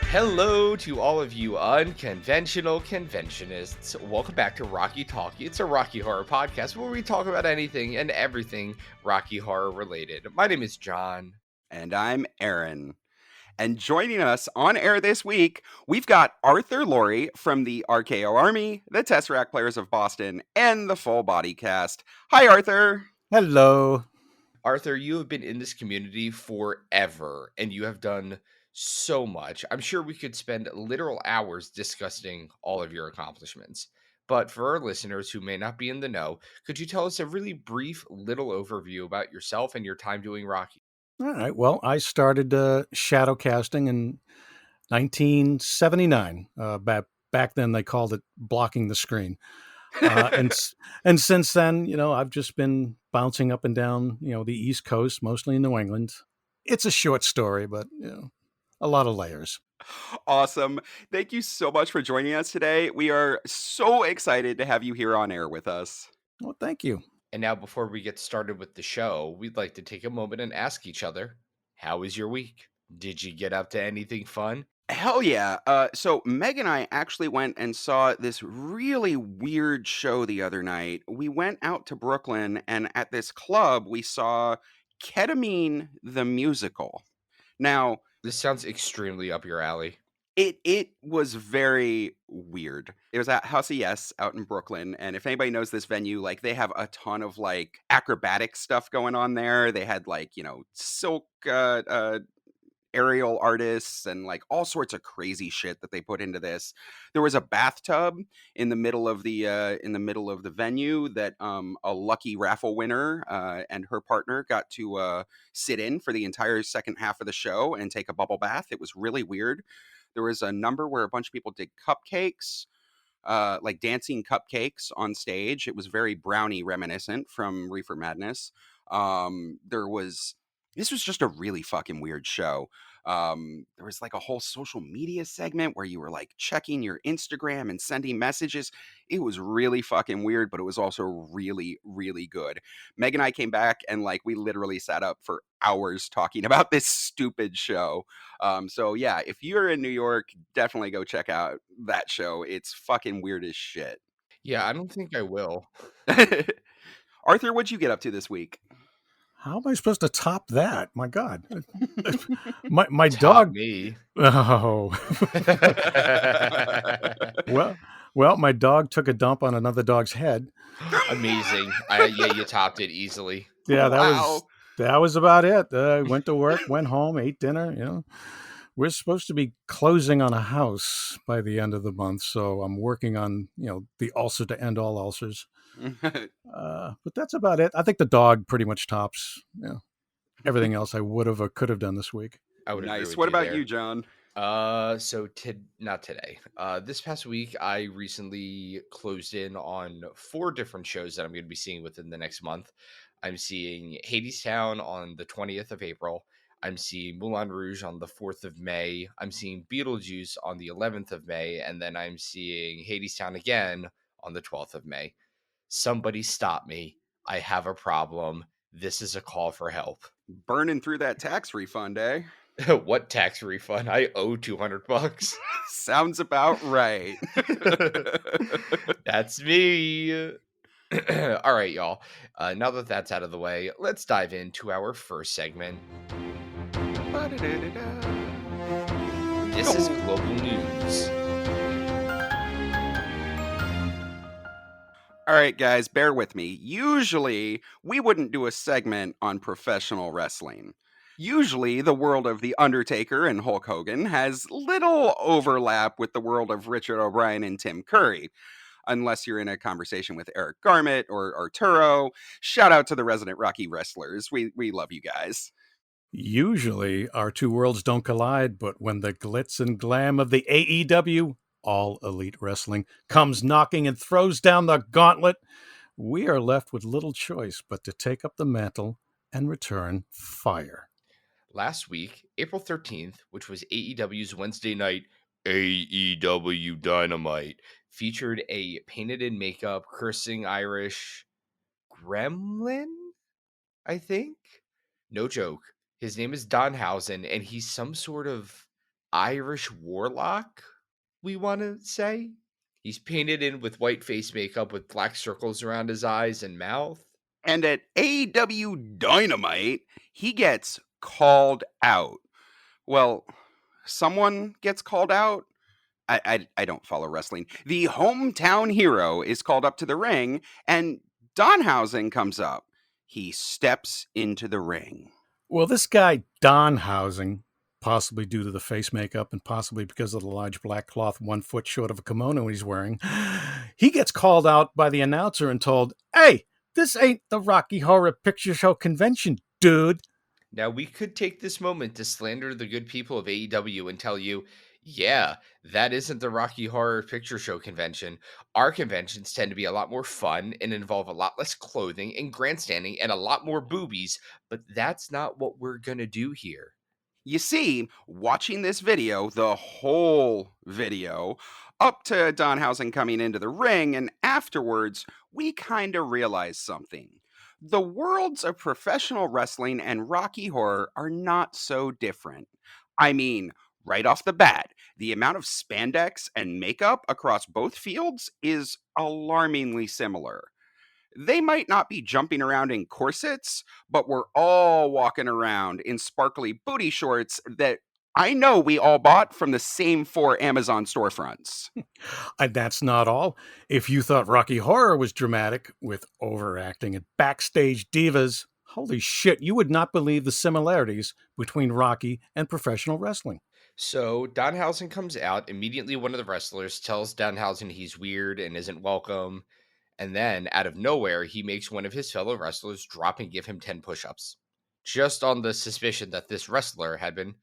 Hello to all of you unconventional conventionists. Welcome back to Talkie. It's a Rocky Horror podcast where we talk about anything and everything Rocky Horror related. My name is John. And I'm Aaron. And joining us on air this week, we've got Arthur Laurie from the RKO Army, the Tesseract Players of Boston, and the Full Body Cast. Hi, Arthur. Hello. Arthur, you have been in this community forever, and you have done so much. I'm sure we could spend literal hours discussing all of your accomplishments. But for our listeners who may not be in the know, could you tell us a really brief little overview about yourself and your time doing Rocky? All right. Well, I started Shadowcasting in 1979. Back then, they called it blocking the screen. And since then, I've just been bouncing up and down, the East Coast, mostly in New England. It's a short story, but a lot of layers. Awesome. Thank you so much for joining us today. We are so excited to have you here on air with us. Well, thank you. And now, before we get started with the show, we'd like to take a moment and ask each other, how was your week? Did you get up to anything fun? Hell yeah. So Meg and I actually went and saw this really weird show the other night. We went out to Brooklyn, and at this club, we saw Ketamine the Musical. Now, This sounds extremely up your alley. it was very weird. It was at House of Yes out in Brooklyn, and if anybody knows this venue, like they have a ton of like acrobatic stuff going on there. They had like silk aerial artists and like all sorts of crazy shit that they put into this. There was a bathtub in the middle of the venue that a lucky raffle winner and her partner got to sit in for the entire second half of the show and take a bubble bath. It was really weird. There was a number where a bunch of people did cupcakes, like dancing cupcakes on stage. It was very brownie reminiscent from Reefer Madness. This was just a really fucking weird show. There was like a whole social media segment where you were like checking your Instagram and sending messages. It was really fucking weird, but it was also really, really good. Meg and I came back and like we literally sat up for hours talking about this stupid show. So yeah, if you're in New York, definitely go check out that show. It's fucking weird as shit. Yeah, I don't think I will. Arthur, what'd you get up to this week? How am I supposed to top that? My God. my Top dog. me. Oh. Well, my dog took a dump on another dog's head. Amazing. Yeah, you topped it easily. Yeah, Wow. that was about it. Went to work, went home, ate dinner. We're supposed to be closing on a house by the end of the month, so I'm working on the ulcer to end all ulcers. But that's about it. I think the dog pretty much tops everything else I would have or could have done this week. I would agree Nice. with What you about there. you, John? Not today. This past week, I recently closed in on 4 different shows that I'm going to be seeing within the next month. I'm seeing Hadestown on the 20th of April. I'm seeing Moulin Rouge on the 4th of May. I'm seeing Beetlejuice on the 11th of May. And then I'm seeing Hadestown again on the 12th of May. Somebody stop me. I have a problem. This is a call for help. Burning through that tax refund, eh? What tax refund? I owe $200. Sounds about right. That's me. All right, y'all. Now that that's out of the way, let's dive into our first segment. This is Global News. All right, guys, bear with me. Usually, we wouldn't do a segment on professional wrestling. Usually, the world of The Undertaker and Hulk Hogan has little overlap with the world of Richard O'Brien and Tim Curry. Unless you're in a conversation with Eric Garmett or Arturo. Shout out to the resident Rocky wrestlers. We love you guys. Usually, our two worlds don't collide, but when the glitz and glam of the AEW, All Elite Wrestling, comes knocking and throws down the gauntlet, we are left with little choice but to take up the mantle and return fire. Last week, April 13th, which was AEW's Wednesday night AEW Dynamite, featured a painted in makeup, cursing Irish gremlin, I think? No joke. His name is Danhausen, and he's some sort of Irish warlock, we want to say. He's painted in with white face makeup with black circles around his eyes and mouth. And at AEW Dynamite, he gets called out. Well, someone gets called out. I don't follow wrestling. The hometown hero is called up to the ring, and Danhausen comes up. He steps into the ring. Well, this guy, Danhausen, possibly due to the face makeup and possibly because of the large black cloth 1 foot short of a kimono he's wearing, he gets called out by the announcer and told, "Hey, this ain't the Rocky Horror Picture Show convention, dude." Now, we could take this moment to slander the good people of AEW and tell you, yeah, that isn't the Rocky Horror Picture Show convention. Our conventions tend to be a lot more fun and involve a lot less clothing and grandstanding and a lot more boobies, but that's not what we're going to do here. You see, watching this video, the whole video, up to Danhausen coming into the ring and afterwards, we kind of realize something. The worlds of professional wrestling and Rocky Horror are not so different. I mean, right off the bat, the amount of spandex and makeup across both fields is alarmingly similar. They might not be jumping around in corsets, but we're all walking around in sparkly booty shorts that I know we all bought from the same 4 Amazon storefronts. And that's not all. If you thought Rocky Horror was dramatic with overacting and backstage divas, holy shit, you would not believe the similarities between Rocky and professional wrestling. So Danhausen comes out. Immediately, one of the wrestlers tells Danhausen he's weird and isn't welcome. And then, out of nowhere, he makes one of his fellow wrestlers drop and give him 10 push ups. Just on the suspicion that this wrestler had been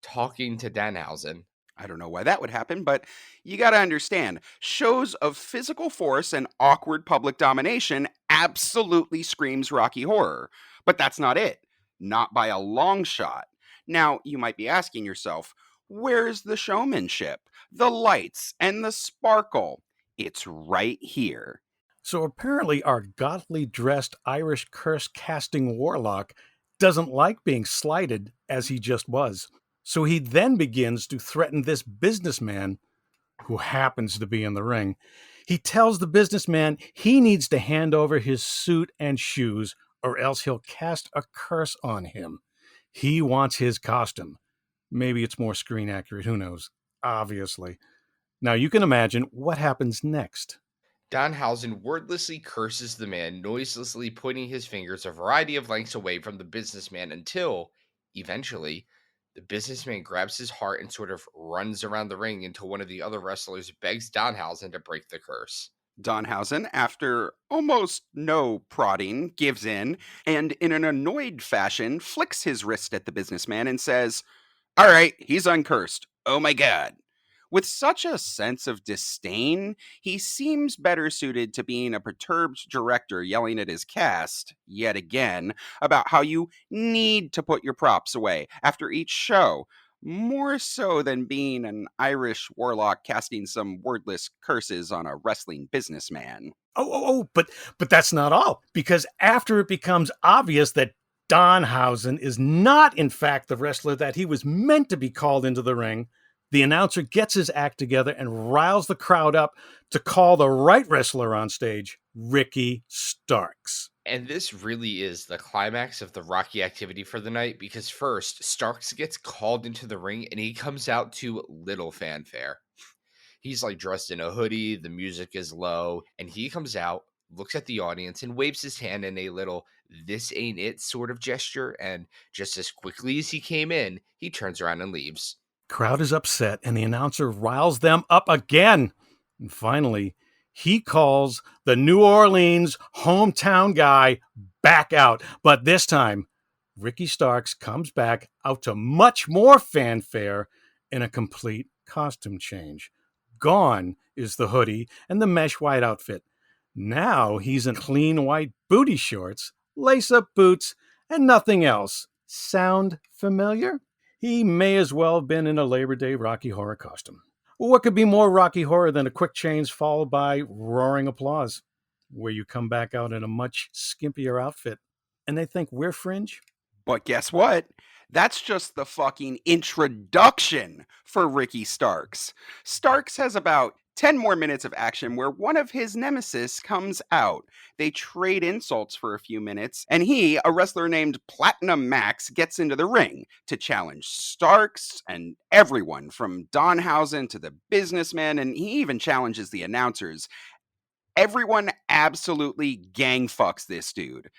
talking to Danhausen. I don't know why that would happen, but you gotta understand, shows of physical force and awkward public domination absolutely screams Rocky Horror. But that's not it. Not by a long shot. Now, you might be asking yourself, where's the showmanship, the lights, and the sparkle? It's right here. So apparently, our gothly dressed Irish curse casting warlock doesn't like being slighted as he just was. So he then begins to threaten this businessman who happens to be in the ring. He tells the businessman he needs to hand over his suit and shoes or else he'll cast a curse on him. He wants his costume. Maybe it's more screen accurate, who knows? Obviously. Now you can imagine what happens next. Danhausen wordlessly curses the man, noiselessly pointing his fingers a variety of lengths away from the businessman until, eventually, the businessman grabs his heart and sort of runs around the ring until one of the other wrestlers begs Danhausen to break the curse. Danhausen, after almost no prodding, gives in and, in an annoyed fashion, flicks his wrist at the businessman and says, "All right, he's uncursed. Oh my god." With such a sense of disdain, he seems better suited to being a perturbed director yelling at his cast, yet again, about how you need to put your props away after each show, more so than being an Irish warlock casting some wordless curses on a wrestling businessman. But that's not all, because after it becomes obvious that Danhausen is not, in fact, the wrestler that he was meant to be called into the ring, the announcer gets his act together and riles the crowd up to call the right wrestler on stage, Ricky Starks. And this really is the climax of the Rocky activity for the night because first, Starks gets called into the ring and he comes out to little fanfare. He's like dressed in a hoodie, the music is low, and he comes out, looks at the audience, and waves his hand in a little "this ain't it" sort of gesture. And just as quickly as he came in, he turns around and leaves. Crowd is upset, and the announcer riles them up again. And finally, he calls the New Orleans hometown guy back out. But this time, Ricky Starks comes back out to much more fanfare in a complete costume change. Gone is the hoodie and the mesh white outfit. Now he's in clean white booty shorts, lace-up boots, and nothing else. Sound familiar? He may as well have been in a Labor Day Rocky Horror costume. What could be more Rocky Horror than a quick change followed by roaring applause, where you come back out in a much skimpier outfit, and they think we're fringe? But guess what? That's just the fucking introduction for Ricky Starks. Starks has about 10 more minutes of action where one of his nemesis comes out. They trade insults for a few minutes, and he, a wrestler named Platinum Max, gets into the ring to challenge Starks and everyone from Donhausen to the businessman, and he even challenges the announcers. Everyone absolutely gang fucks this dude.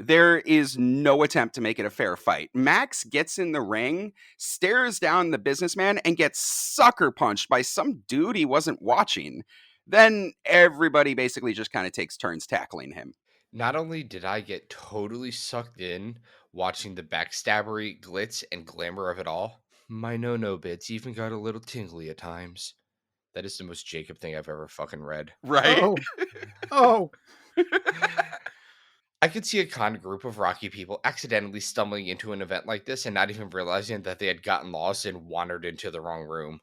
There is no attempt to make it a fair fight. Max gets in the ring, stares down the businessman, and gets sucker punched by some dude he wasn't watching. Then everybody basically just kind of takes turns tackling him. Not only did I get totally sucked in watching the backstabbery, glitz, and glamour of it all, my no-no bits even got a little tingly at times. That is the most Jacob thing I've ever fucking read. Right? Oh, oh. I could see a con group of Rocky people accidentally stumbling into an event like this and not even realizing that they had gotten lost and wandered into the wrong room.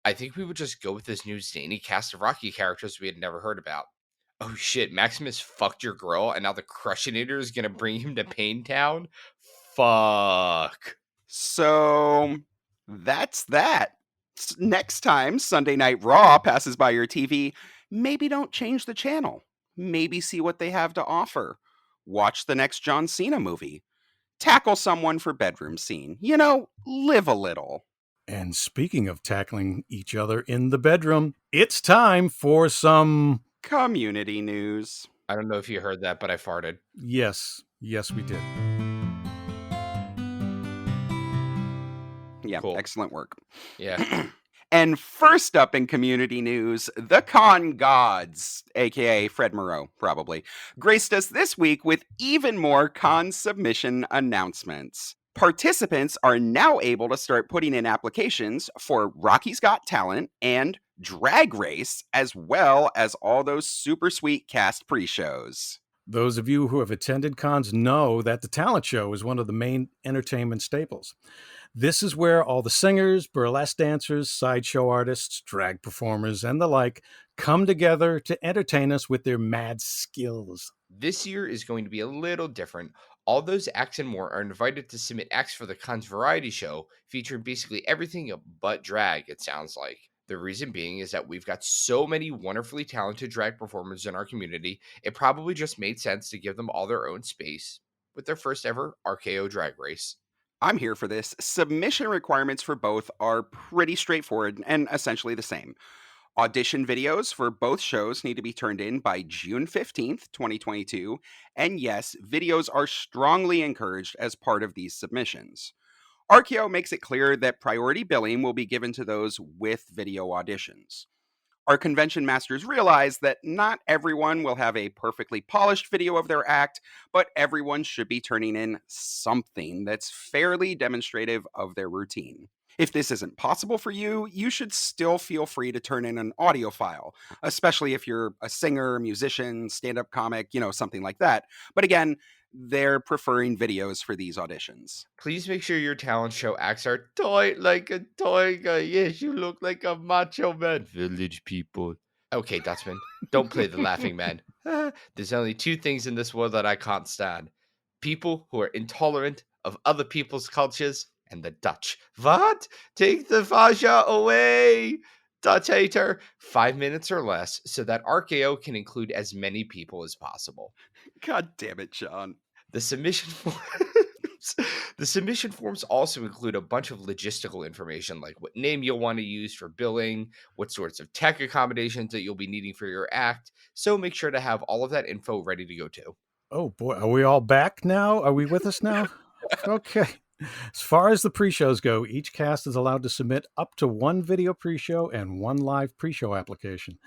I think we would just go with this new zany cast of Rocky characters we had never heard about. Oh shit, Maximus fucked your girl and now the Crushinator is gonna bring him to Pain Town? Fuck. So that's that. Next time Sunday Night Raw passes by your TV, maybe don't change the channel. Maybe see what they have to offer. Watch the next John Cena movie. Tackle someone for bedroom scene. Live a little. And speaking of tackling each other in the bedroom, it's time for some... Community news. I don't know if you heard that, but I farted. Yes, we did. Yeah, Cool. excellent work. Yeah. And first up in community news, the Con Gods, aka Fred Moreau, probably, graced us this week with even more con submission announcements. Participants are now able to start putting in applications for Rocky's Got Talent and Drag Race, as well as all those super sweet cast pre-shows. Those of you who have attended cons know that the talent show is one of the main entertainment staples. This is where all the singers, burlesque dancers, sideshow artists, drag performers, and the like come together to entertain us with their mad skills. This year is going to be a little different. All those acts and more are invited to submit acts for the con's variety show, featuring basically everything but drag, it sounds like. The reason being is that we've got so many wonderfully talented drag performers in our community, it probably just made sense to give them all their own space with their first ever RKO drag race. I'm here for this. Submission requirements for both are pretty straightforward and essentially the same. Audition videos for both shows need to be turned in by June 15th, 2022. And yes, videos are strongly encouraged as part of these submissions. RKO makes it clear that priority billing will be given to those with video auditions. Our convention masters realize that not everyone will have a perfectly polished video of their act, but everyone should be turning in something that's fairly demonstrative of their routine. If this isn't possible for you, you should still feel free to turn in an audio file, especially if you're a singer, musician, stand-up comic, something like that. But again, they're preferring videos for these auditions. Please make sure your talent show acts are tight like a tiger. Yes, you look like a macho man. Village people. Okay, Dutchman, don't play the laughing man. There's only two things in this world that I can't stand. People who are intolerant of other people's cultures and the Dutch. What? Take the fascia away! Dutch hater. 5 minutes or less so that RKO can include as many people as possible. God damn it, Sean. The submission forms also include a bunch of logistical information like what name you'll want to use for billing, what sorts of tech accommodations that you'll be needing for your act. So make sure to have all of that info ready to go too. Oh boy, are we all back now? Are we with us now? Okay. As far as the pre-shows go, each cast is allowed to submit up to one video pre-show and one live pre-show application.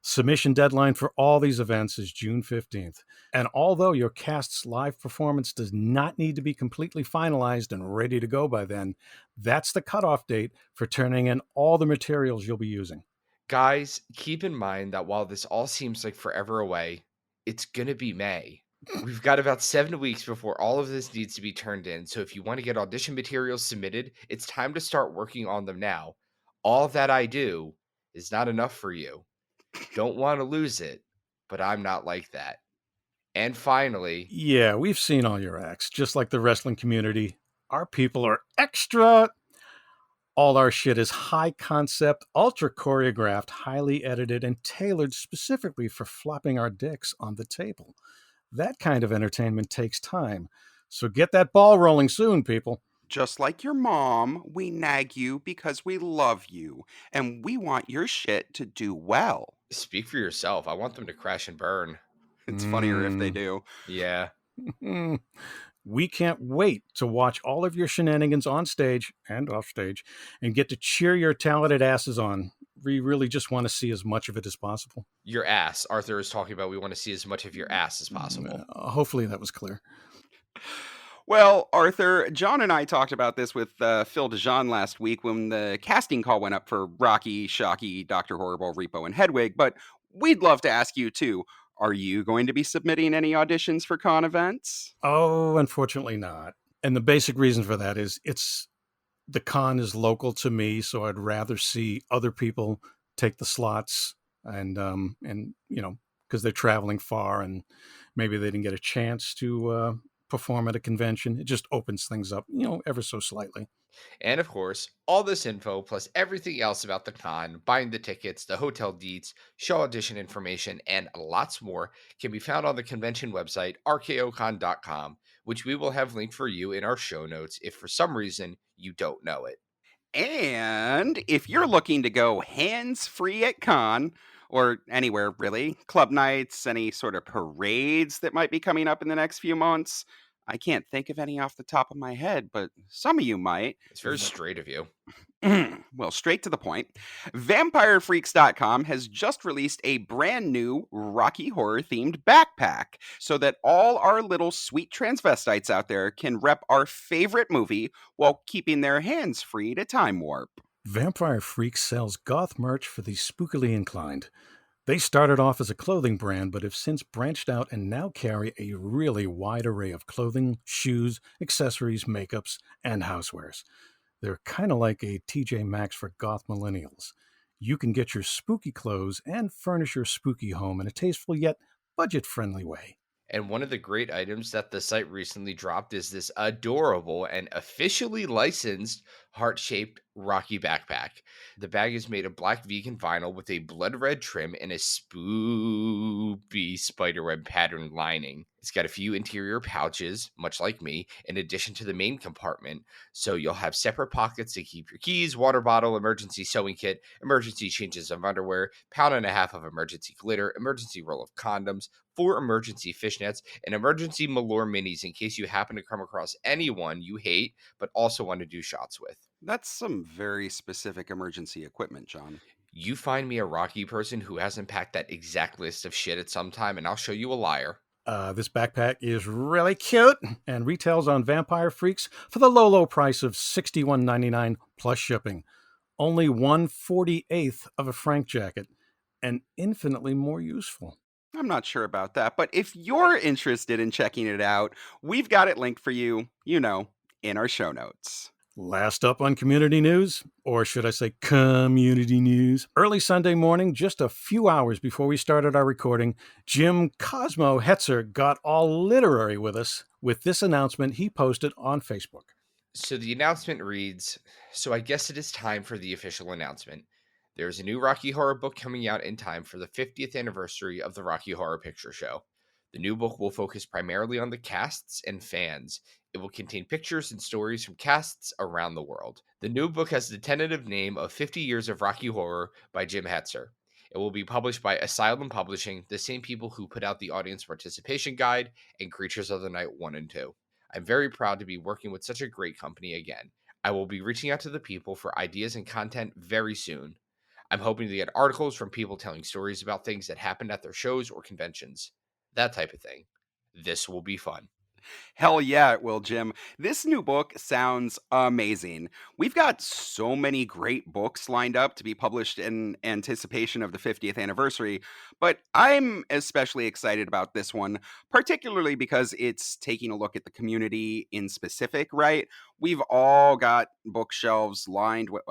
Submission deadline for all these events is June 15th. And although your cast's live performance does not need to be completely finalized and ready to go by then, that's the cutoff date for turning in all the materials you'll be using. Guys, keep in mind that while this all seems like forever away, it's going to be May. We've got about 7 weeks before all of this needs to be turned in. So if you want to get audition materials submitted, it's time to start working on them now. All that I do is not enough for you. Don't want to lose it, but I'm not like that. And finally, Yeah, we've seen all your acts. Just like the wrestling community, our people are extra. All our shit is high concept, ultra choreographed, highly edited, and tailored specifically for flopping our dicks on the table. That kind of entertainment takes time. So get that ball rolling soon, people. Just like your mom, we nag you because we love you and we want your shit to do well. speak for yourself. I want them to crash and burn. It's funnier if they do. Yeah. We can't wait to watch all of your shenanigans on stage and off stage and get to cheer your talented asses on. We really just want to see as much of it as possible. Your ass. Arthur is talking about we want to see as much of your ass as possible. Hopefully that was clear. Well, Arthur, John and I talked about this with Phil DeJean last week when the casting call went up for Rocky, Shocky, Dr. Horrible, Repo, and Hedwig, but we'd love to ask you too. Are you going to be submitting any auditions for con events? Oh, unfortunately not. And the basic reason for that is the con is local to me, so I'd rather see other people take the slots and because they're traveling far and maybe they didn't get a chance to perform at a convention. It just opens things up, ever so slightly. And of course, all this info plus everything else about the con, buying the tickets, the hotel deets, show audition information, and lots more can be found on the convention website, rkocon.com, which we will have linked for you in our show notes if for some reason you don't know it. And if you're looking to go hands-free at con, or anywhere really, club nights, any sort of parades that might be coming up in the next few months, I can't think of any off the top of my head, but some of you might. It's very straight of you. Well, straight to the point. VampireFreaks.com has just released a brand new Rocky Horror themed backpack so that all our little sweet transvestites out there can rep our favorite movie while keeping their hands free to time warp. Vampire Freaks sells goth merch for the spookily inclined. They started off as a clothing brand, but have since branched out and now carry a really wide array of clothing, shoes, accessories, makeups, and housewares. They're kind of like a TJ Maxx for goth millennials. You can get your spooky clothes and furnish your spooky home in a tasteful yet budget-friendly way. And one of the great items that the site recently dropped is this adorable and officially licensed heart-shaped Rocky backpack. The bag is made of black vegan vinyl with a blood red trim and a spoopy spiderweb pattern lining. It's got a few interior pouches, much like me, in addition to the main compartment. So you'll have separate pockets to keep your keys, water bottle, emergency sewing kit, emergency changes of underwear, pound and a half of emergency glitter, emergency roll of condoms, 4 emergency fishnets, and emergency Malore minis in case you happen to come across anyone you hate but also want to do shots with. That's some very specific emergency equipment, John. You find me a Rocky person who hasn't packed that exact list of shit at some time, and I'll show you a liar. This backpack is really cute and retails on Vampire Freaks for the low price of $61.99 plus shipping. Only 1/48th of a Frank jacket and infinitely more useful. I'm not sure about that, but if you're interested in checking it out, we've got it linked for you, in our show notes. Last up on community news, or should I say community news? Early Sunday morning, just a few hours before we started our recording, Jim Cosmo Hetzer got all literary with us with this announcement he posted on Facebook. So the announcement reads, so I guess it is time for the official announcement. There is a new Rocky Horror book coming out in time for the 50th anniversary of the Rocky Horror Picture Show. The new book will focus primarily on the casts and fans. It will contain pictures and stories from casts around the world. The new book has the tentative name of 50 Years of Rocky Horror by Jim Hetzer. It will be published by Asylum Publishing, the same people who put out the Audience Participation Guide and Creatures of the Night 1 and 2. I'm very proud to be working with such a great company again. I will be reaching out to the people for ideas and content very soon. I'm hoping to get articles from people telling stories about things that happened at their shows or conventions. That type of thing. This will be fun. Hell yeah, it will, Jim. This new book sounds amazing. We've got so many great books lined up to be published in anticipation of the 50th anniversary, but I'm especially excited about this one, particularly because it's taking a look at the community in specific, right? We've all got bookshelves lined with,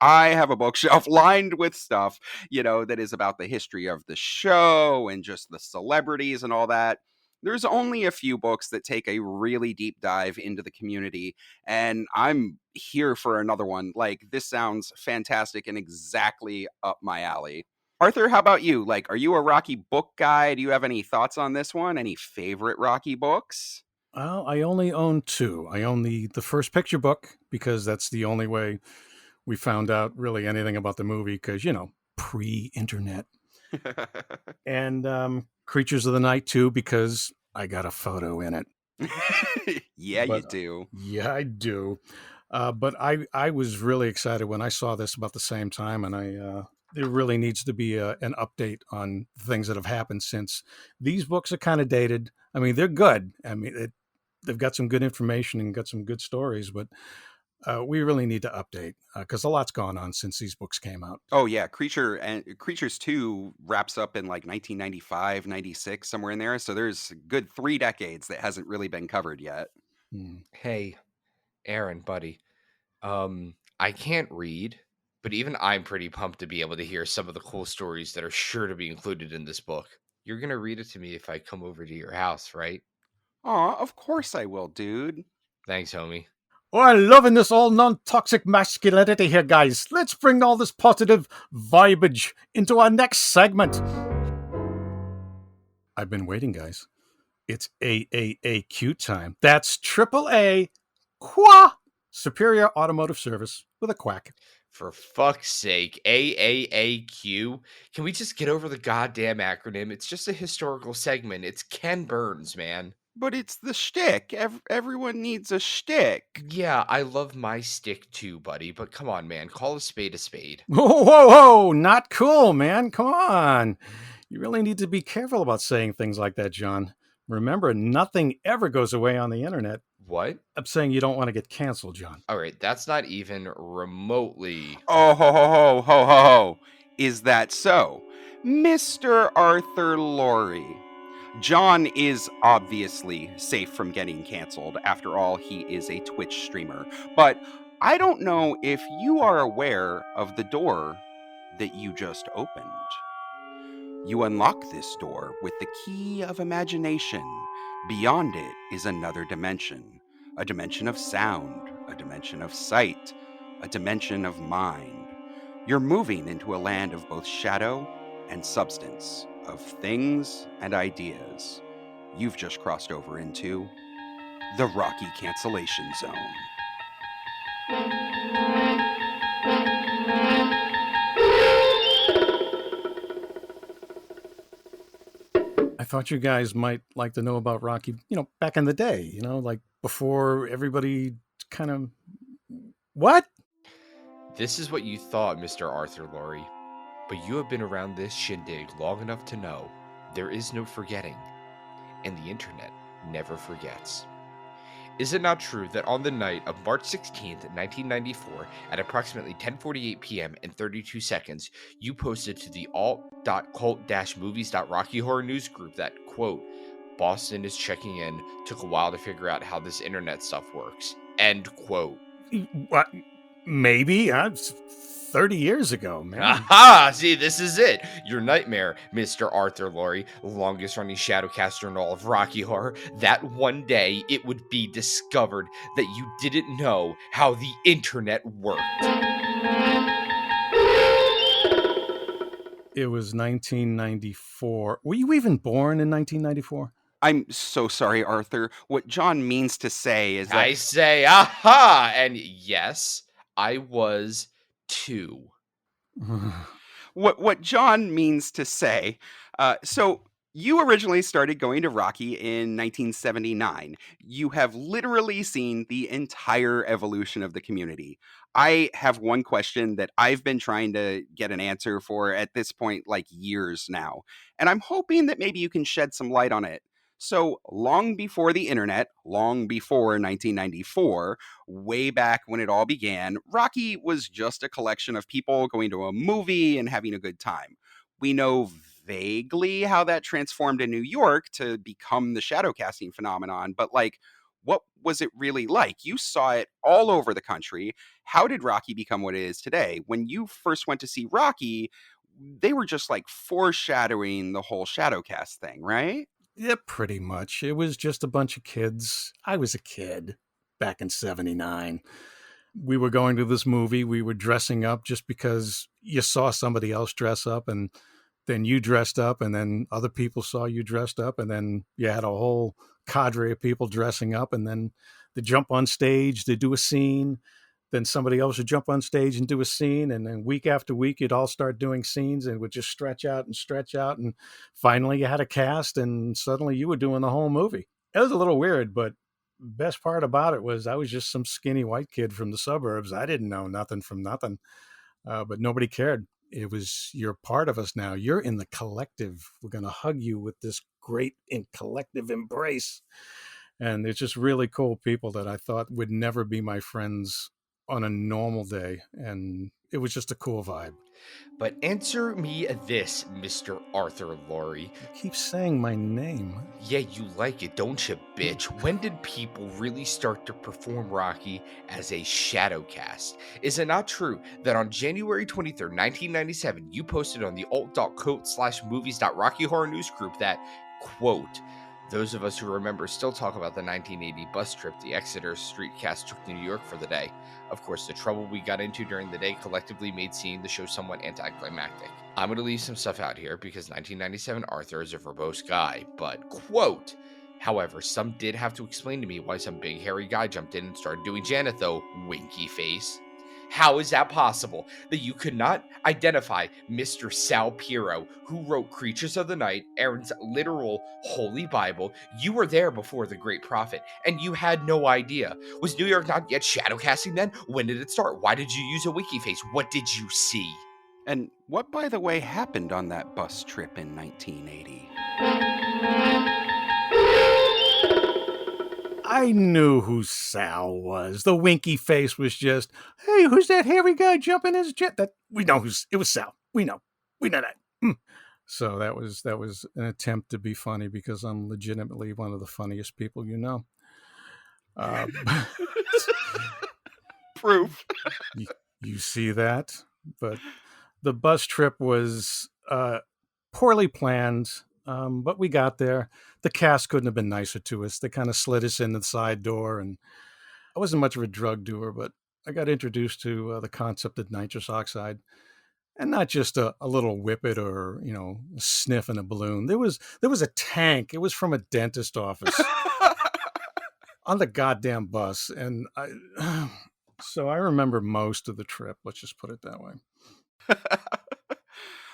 I have a bookshelf lined with stuff, that is about the history of the show and just the celebrities and all that. There's only a few books that take a really deep dive into the community, and I'm here for another one. Like, this sounds fantastic and exactly up my alley. Arthur, how about you? Like, are you a Rocky book guy? Do you have any thoughts on this one? Any favorite Rocky books? Well, I only own two. I own the first picture book because that's the only way we found out really anything about the movie because, pre-internet. And Creatures of the Night too because I got a photo in it. Yeah, you But do. yeah, I do. But I was really excited when I saw this about the same time, and there really needs to be an update on things that have happened since these books are kind of dated. I mean, they're good. I mean, they've got some good information and got some good stories, but we really need to update because a lot's gone on since these books came out. Oh yeah, Creatures 2 wraps up in like 1995, 96, somewhere in there. So there's a good 3 decades that hasn't really been covered yet. Hey, Aaron, buddy. I can't read, but even I'm pretty pumped to be able to hear some of the cool stories that are sure to be included in this book. You're gonna read it to me if I come over to your house, right? Aw, of course I will, dude. Thanks, homie. Oh, I'm loving this all non-toxic masculinity here, guys. Let's bring all this positive vibage into our next segment. I've been waiting, guys. It's AAAQ time. That's AAA Qua Superior Automotive Service with a quack. For fuck's sake, AAAQ. Can we just get over the goddamn acronym? It's just a historical segment. It's Ken Burns, man. But it's the shtick. Everyone needs a shtick. Yeah, I love my stick too, buddy, but come on, man. Call a spade a spade. Whoa, whoa, whoa. Not cool, man. Come on. You really need to be careful about saying things like that, John. Remember, nothing ever goes away on the internet. What? I'm saying you don't want to get canceled, John. All right, that's not even remotely. Oh, ho, ho, ho, ho, ho, ho. Is that so? Mr. Arthur Laurie. John is obviously safe from getting canceled. After all, he is a Twitch streamer. But I don't know if you are aware of the door that you just opened. You unlock this door with the key of imagination. Beyond it is another dimension. A dimension of sound, a dimension of sight, a dimension of mind. You're moving into a land of both shadow and substance, of things and ideas. You've just crossed over into the Rocky Cancellation Zone. I thought you guys might like to know about Rocky, back in the day, like before everybody kind of. What? This is what you thought, Mr. Arthur Laurie. But you have been around this shindig long enough to know there is no forgetting, and the internet never forgets. Is it not true that on the night of March 16th, 1994, at approximately 10:48 p.m. and 32 seconds, you posted to the alt.cult-movies.rocky horror news group that, quote, Boston is checking in, took a while to figure out how this internet stuff works, end quote. What? Maybe. 30 years ago, man. Aha! See, this is it. Your nightmare, Mr. Arthur Laurie, longest running Shadowcaster in all of Rocky Horror, that one day it would be discovered that you didn't know how the internet worked. It was 1994. Were you even born in 1994? I'm so sorry, Arthur. What John means to say is that I say, aha! And yes, I was 2. what John means to say. So you originally started going to Rocky in 1979. You have literally seen the entire evolution of the community. I have one question that I've been trying to get an answer for at this point, like years now, and I'm hoping that maybe you can shed some light on it. So long before the internet, long before 1994, way back when it all began, Rocky was just a collection of people going to a movie and having a good time. We know vaguely how that transformed in New York to become the shadowcasting phenomenon, but what was it really like? You saw it all over the country. How did Rocky become what it is today? When you first went to see Rocky, they were just foreshadowing the whole Shadowcast thing, right? Yeah, pretty much. It was just a bunch of kids. I was a kid back in 79. We were going to this movie. We were dressing up just because you saw somebody else dress up, and then you dressed up, and then other people saw you dressed up, and then you had a whole cadre of people dressing up, and then they jump on stage, they do a scene, then somebody else would jump on stage and do a scene, and then week after week you'd all start doing scenes and it would just stretch out and stretch out, and finally you had a cast and suddenly you were doing the whole movie. It was a little weird, but best part about it was I was just some skinny white kid from the suburbs. I didn't know nothing from nothing, but nobody cared. It was, you're part of us now. You're in the collective. We're going to hug you with this great collective embrace. And it's just really cool people that I thought would never be my friends on a normal day. And it was just a cool vibe. But answer me this, Mr. Arthur Laurie. You keep saying my name. Yeah, you like it, don't you, bitch? When did people really start to perform Rocky as a Shadowcast? Is it not true that on January 23rd, 1997, you posted on the alt.coat/movies.rocky horror news group that, quote, those of us who remember still talk about the 1980 bus trip the Exeter Street cast took to New York for the day. Of course, the trouble we got into during the day collectively made seeing the show somewhat anticlimactic. I'm going to leave some stuff out here because 1997 Arthur is a verbose guy, but quote, however, some did have to explain to me why some big hairy guy jumped in and started doing Janet though, winky face. How is that possible that you could not identify Mr. Sal Piro, who wrote Creatures of the Night, Aaron's literal holy Bible? You were there before the Great Prophet, and you had no idea. Was New York not yet shadowcasting then? When did it start? Why did you use a wiki face? What did you see? And what, by the way, happened on that bus trip in 1980? I knew who Sal was. The winky face was just, hey, who's that hairy guy jumping his jet? That we know it was Sal. We know that. So that was an attempt to be funny because I'm legitimately one of the funniest people you know. Proof. You see that, but the bus trip was poorly planned. But we got there. The cast couldn't have been nicer to us. They kind of slid us in the side door, and I wasn't much of a drug doer, but I got introduced to the concept of nitrous oxide, and not just a little whippet or a sniff in a balloon. There was a tank. It was from a dentist office on the goddamn bus, and so I remember most of the trip. Let's just put it that way.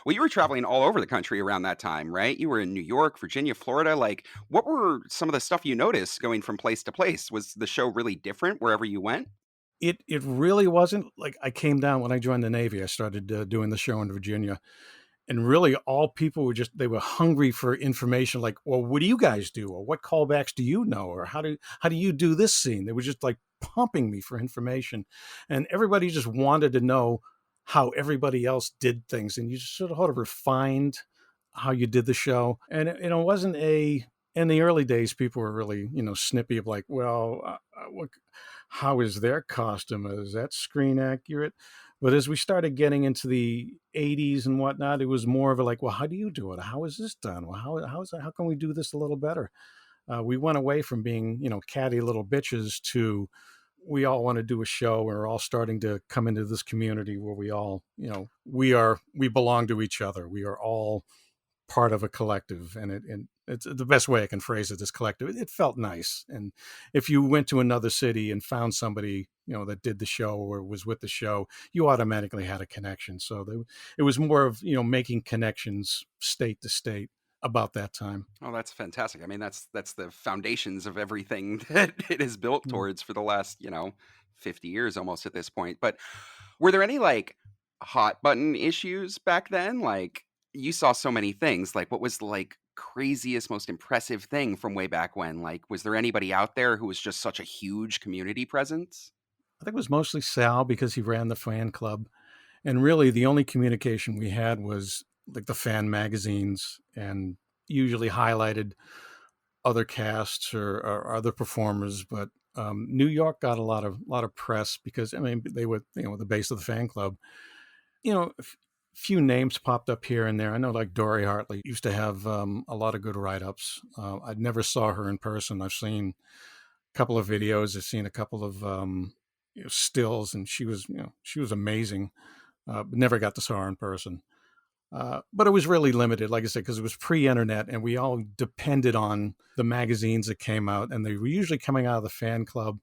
Well, you were traveling all over the country around that time, right? You were in New York, Virginia, Florida. Like, what were some of the stuff you noticed going from place to place? Was the show really different wherever you went? It really wasn't. Like, I came down when I joined the Navy. I started doing the show in Virginia, and really all people were they were hungry for information. Like, well, what do you guys do, or what callbacks do you know, or how do you do this scene? They were just like pumping me for information, and everybody just wanted to know how everybody else did things, and you just sort of refined how you did the show. And it wasn't in the early days, people were really snippy of like, well, how is their costume? Is that screen accurate? But as we started getting into the 80s and whatnot, it was more of a like, well, how do you do it? How is this done? Well, how can we do this a little better? We went away from being catty little bitches to, we all want to do a show. We're all starting to come into this community where we all, we belong to each other. We are all part of a collective, and it's the best way I can phrase it, this collective. It felt nice. And if you went to another city and found somebody, that did the show or was with the show, you automatically had a connection. So it was more of, making connections state to state about that time. Oh, that's fantastic. I mean, that's the foundations of everything that it is built towards for the last, 50 years almost at this point. But were there any like hot button issues back then? Like, you saw so many things. Like, what was the like craziest, most impressive thing from way back when? Like, was there anybody out there who was just such a huge community presence? I think it was mostly Sal because he ran the fan club. And really the only communication we had was like the fan magazines, and usually highlighted other casts or other performers. But New York got a lot of press because, I mean, they were, the base of the fan club. few names popped up here and there. I know like Dory Hartley used to have a lot of good write-ups. I never saw her in person. I've seen a couple of videos. I've seen a couple of stills, and she was amazing. But never got to saw her in person. But it was really limited, like I said, because it was pre-internet, and we all depended on the magazines that came out, and they were usually coming out of the fan club,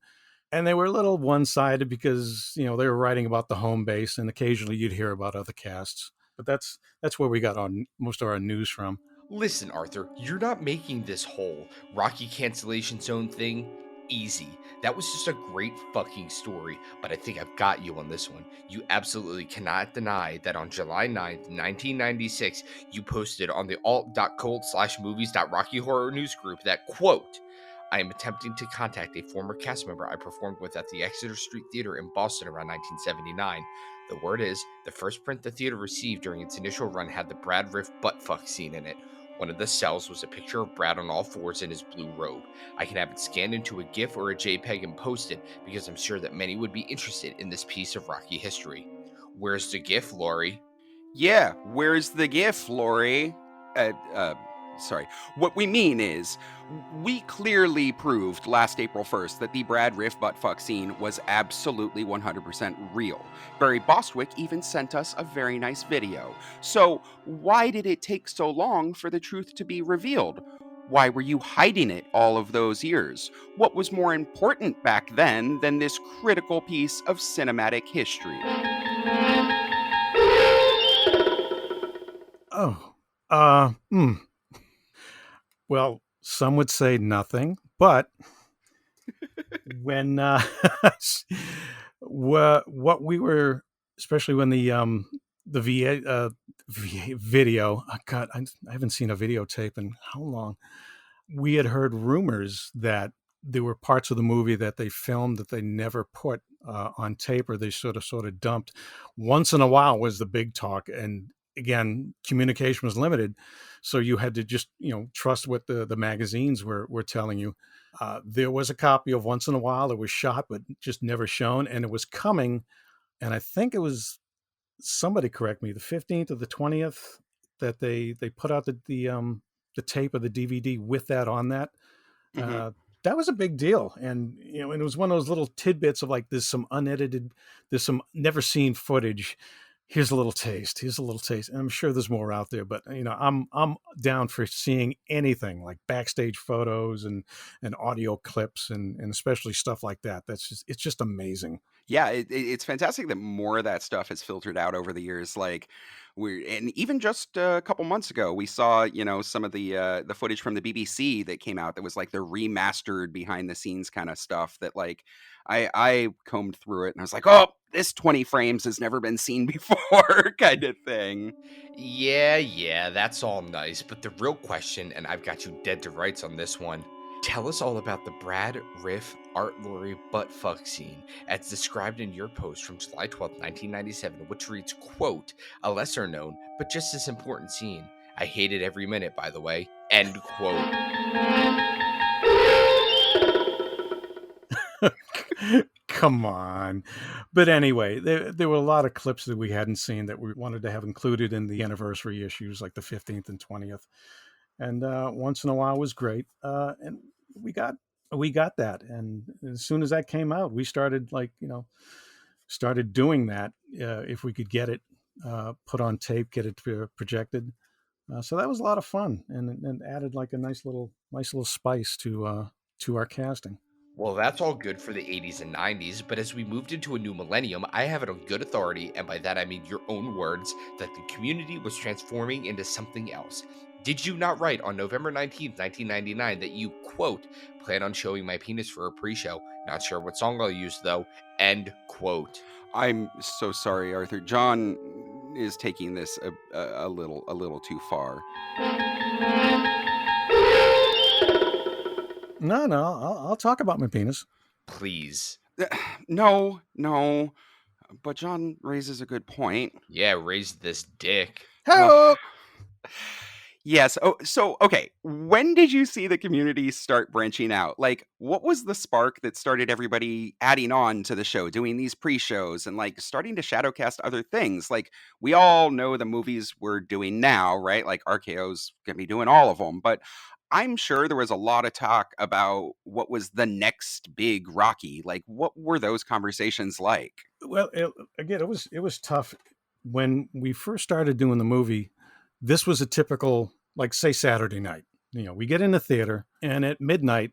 and they were a little one-sided because they were writing about the home base, and occasionally you'd hear about other casts. But that's where we got most of our news from. Listen, Arthur, you're not making this whole Rocky cancellation zone thing easy. That was just a great fucking story, but I think I've got you on this one. You absolutely cannot deny that on July 9th, 1996, you posted on the alt.cult/movies.rocky horror news group that, quote, I am attempting to contact a former cast member I performed with at the Exeter Street Theater in Boston around 1979. The word is, the first print the theater received during its initial run had the Brad Riff buttfuck scene in it. One of the cells was a picture of Brad on all fours in his blue robe. I can have it scanned into a GIF or a JPEG and posted because I'm sure that many would be interested in this piece of Rocky history. Where's the GIF, Laurie? Yeah, where's the GIF, Laurie? Sorry. What we mean is, we clearly proved last April 1st that the Brad Riff buttfuck scene was absolutely 100% real. Barry Bostwick even sent us a very nice video. So, why did it take so long for the truth to be revealed? Why were you hiding it all of those years? What was more important back then than this critical piece of cinematic history? Oh, well, some would say nothing, but when what we were, especially when the VA video, God, I haven't seen a videotape in how long. We had heard rumors that there were parts of the movie that they filmed that they never put on tape, or they sort of dumped. Once in a while was the big talk, and again, communication was limited, so you had to just trust what the magazines were telling you. There was a copy of Once in a While. It was shot, but just never shown, and it was coming. And I think it was, somebody correct me, the 15th or the 20th that they put out the tape of the DVD with that on that. Mm-hmm. That was a big deal, and and it was one of those little tidbits of like, there's some unedited, there's some never seen footage. Here's a little taste. Here's a little taste. And I'm sure there's more out there, but I'm down for seeing anything like backstage photos and audio clips and especially stuff like that. It's just amazing. Yeah, it's fantastic that more of that stuff has filtered out over the years. Like, and even just a couple months ago, we saw some of the footage from the BBC that came out that was like the remastered behind the scenes kind of stuff. That like I combed through it and I was like, oh, this 20 frames has never been seen before, kind of thing. Yeah, that's all nice, but the real question, and I've got you dead to rights on this one, tell us all about the Brad Riff Art Laurie buttfuck scene, as described in your post from July 12th, 1997, which reads, quote, a lesser known, but just as important scene. I hated every minute, by the way. End quote. Come on. But anyway, there were a lot of clips that we hadn't seen that we wanted to have included in the anniversary issues, like the 15th and 20th. And Once in a While was great. And we got that. And as soon as that came out, we started started doing that if we could get it put on tape, get it projected. So that was a lot of fun, and added like a nice little spice to our casting. Well, that's all good for the 80s and 90s, but as we moved into a new millennium, I have it on good authority, and by that I mean your own words, that the community was transforming into something else. Did you not write on November 19th, 1999 that you, quote, plan on showing my penis for a pre-show? Not sure what song I'll use though. End quote. I'm so sorry, Arthur. John is taking this a little too far. No, I'll talk about my penis. Please. No, but John raises a good point. Yeah, raise this dick. Hello. Yes. Oh, so okay. When did you see the community start branching out? Like, what was the spark that started everybody adding on to the show, doing these pre-shows and like starting to shadowcast other things? Like, we all know the movies we're doing now, right? Like, RKO's gonna be doing all of them, but I'm sure there was a lot of talk about what was the next big Rocky. Like, what were those conversations like? Well, again, it was tough when we first started doing the movie. This was a typical, like, say, Saturday night. You know, we get in the theater, and at midnight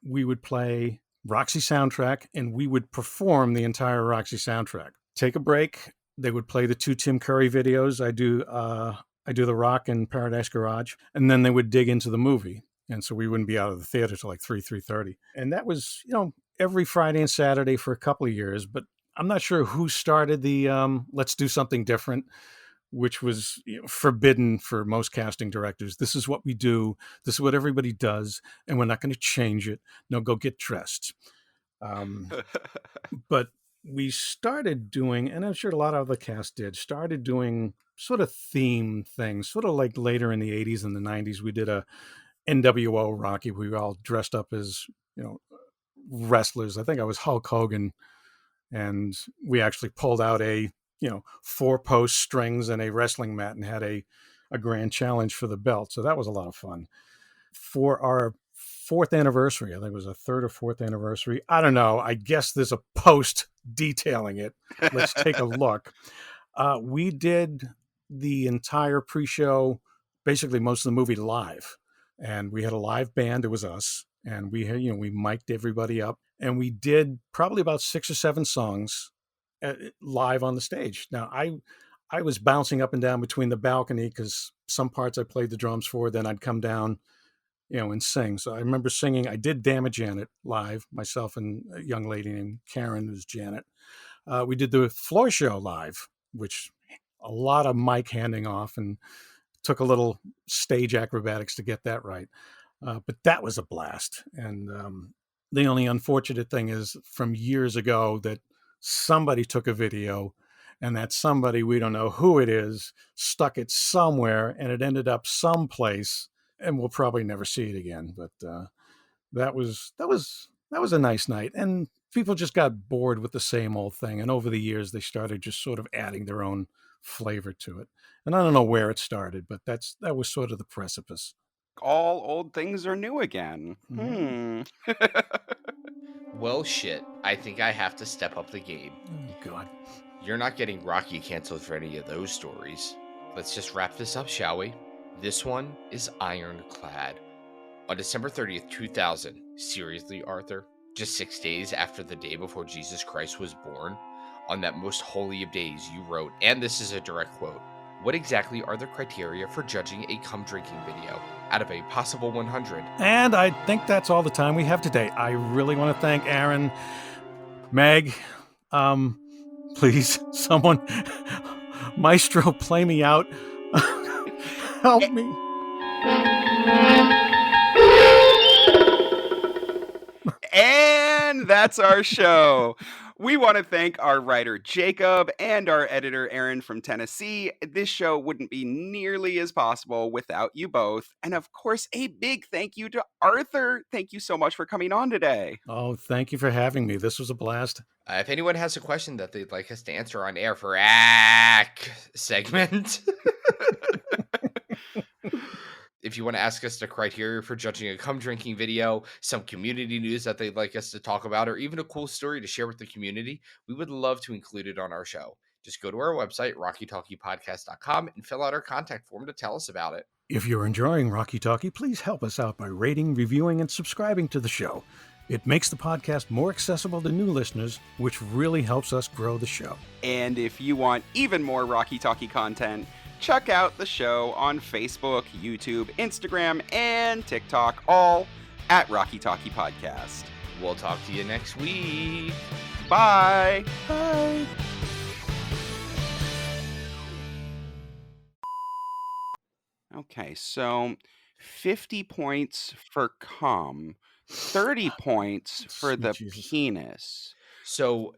we would play Roxy soundtrack, and we would perform the entire Roxy soundtrack. Take a break. They would play the two Tim Curry videos. I do The Rock and Paradise Garage, and then they would dig into the movie. And so we wouldn't be out of the theater till like 3:30. And that was, you know, every Friday and Saturday for a couple of years. But I'm not sure who started the let's do something different, which was, you know, forbidden for most casting directors. This is what we do. This is what everybody does, and we're not going to change it. No, go get dressed. Um, but we started doing, and I'm sure a lot of the cast did, started doing sort of theme things, sort of like later in the 80s and the 90s. We did a NWO Rocky. We were all dressed up as, you know, wrestlers. I think I was Hulk Hogan, and we actually pulled out a, you know, 4-post strings and a wrestling mat and had a grand challenge for the belt. So that was a lot of fun. For our fourth anniversary, I think it was a third or fourth anniversary. I don't know. I guess there's a post detailing it. Let's take a look. We did the entire pre-show, basically most of the movie live, and we had a live band. It was us, and we had, you know, we mic'd everybody up, and we did probably about 6 or 7 songs live on the stage. Now, I was bouncing up and down between the balcony because some parts I played the drums for, then I'd come down, you know, and sing. So I remember singing. I did Damn It Janet live, myself and a young lady named Karen, who's Janet. We did the floor show live, which a lot of mic handing off, and took a little stage acrobatics to get that right. But that was a blast. And the only unfortunate thing is from years ago that somebody took a video, and that somebody, we don't know who it is, stuck it somewhere, and it ended up someplace, and we'll probably never see it again. But that was a nice night, and people just got bored with the same old thing. And over the years, they started just sort of adding their own flavor to it. And I don't know where it started, but that was sort of the precipice. All old things are new again. Yeah. Well, shit. I think I have to step up the game. Oh God. You're not getting Rocky canceled for any of those stories. Let's just wrap this up, shall we? This one is ironclad. On December 30th, 2000, seriously, Arthur? Just 6 days after the day before Jesus Christ was born, on that most holy of days, you wrote, and this is a direct quote, "What exactly are the criteria for judging a cum drinking video out of a possible 100? And I think that's all the time we have today. I really want to thank Aaron, Meg. Please, someone, Maestro, play me out. Help me. And that's our show. We want to thank our writer Jacob and our editor Aaron from Tennessee. This show wouldn't be nearly as possible without you both. And of course, a big thank you to Arthur. Thank you so much for coming on today. Oh, thank you for having me. This was a blast. If anyone has a question that they'd like us to answer on air for ACK segment, if you want to ask us the criteria for judging a cum drinking video, some community news that they'd like us to talk about, or even a cool story to share with the community, we would love to include it on our show. Just go to our website, rockytalkiepodcast.com, and fill out our contact form to tell us about it. If you're enjoying Rocky Talkie, please help us out by rating, reviewing, and subscribing to the show. It makes the podcast more accessible to new listeners, which really helps us grow the show. And if you want even more Rocky Talkie content, check out the show on Facebook, YouTube, Instagram, and TikTok, all at Rocky Talkie Podcast. We'll talk to you next week. Bye. Bye. Okay, so 50 points for cum, 30 points for Sweet the Jesus. penis. So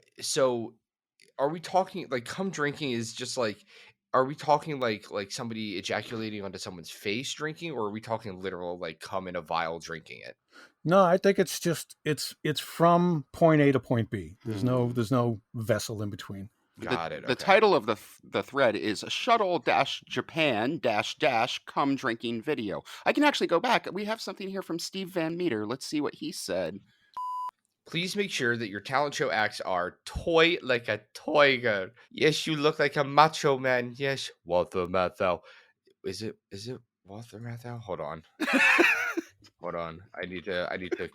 are we talking like cum drinking is just like, are we talking like somebody ejaculating onto someone's face drinking, or are we talking literal like cum in a vial drinking it? No, I think it's just it's from point A to point B. There's no vessel in between. Got it. The Okay. title of the thread is Shuttle-Japan cum drinking video. I can actually go back. We have something here from Steve Van Meter. Let's see what he said. Please make sure that your talent show acts are toy like a tiger. Yes, you look like a macho man. Yes, Walter Matthau. Is it Walter Matthau? Hold on. Hold on. I need to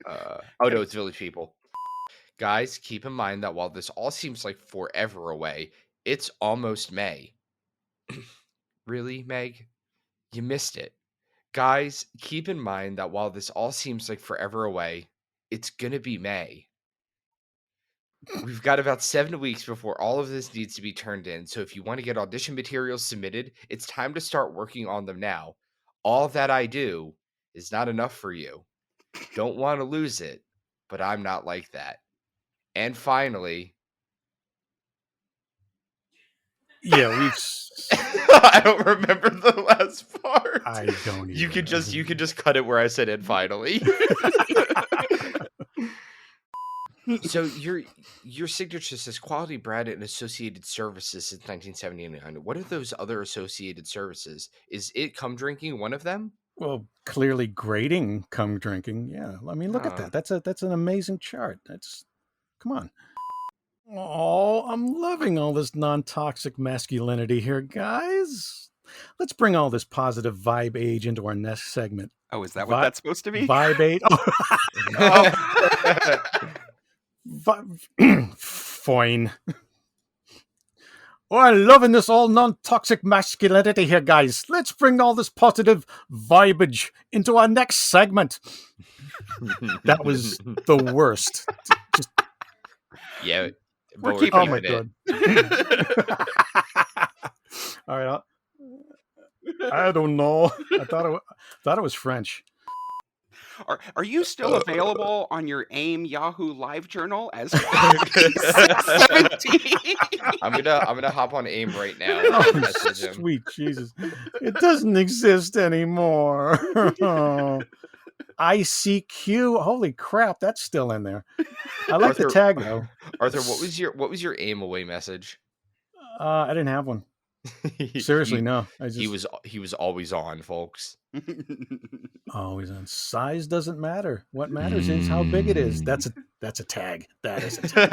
oh no, it's Village People. Guys, keep in mind that while this all seems like forever away, it's almost May. Really, Meg? You missed it. Guys, keep in mind that while this all seems like forever away, it's gonna be May. We've got about 7 weeks before all of this needs to be turned in, so if you want to get audition materials submitted, it's time to start working on them now. All that I do is not enough for you. Don't want to lose it, but I'm not like that. And finally, Yeah, we've. I don't remember the last part. I don't. You could just cut it where I said "and finally." So your signature says quality brand and associated services since 1979. What are those other associated services? Is it cum drinking one of them? Well, clearly grading cum drinking. Yeah, I mean, look at that. That's an amazing chart. Come on. Oh, I'm loving all this non-toxic masculinity here, guys. Let's bring all this positive vibe age into our next segment. Oh, is that what that's supposed to be? Vibe age. Fine. Oh, I'm loving this all non-toxic masculinity here, guys. Let's bring all this positive vibage into our next segment. That was the worst. Yeah. We're keeping oh my god. All right. I don't know. I thought it was French. Are you still available on your AIM Yahoo Live Journal as 17? I'm gonna hop on AIM right now. Oh, sweet Jesus. It doesn't exist anymore. ICQ. Holy crap, that's still in there. I like the tag though. Arthur, what was your AIM away message? I didn't have one. Seriously, no. He was always on, folks. Always on. Size doesn't matter. What matters is how big it is. That's a tag. That is a tag.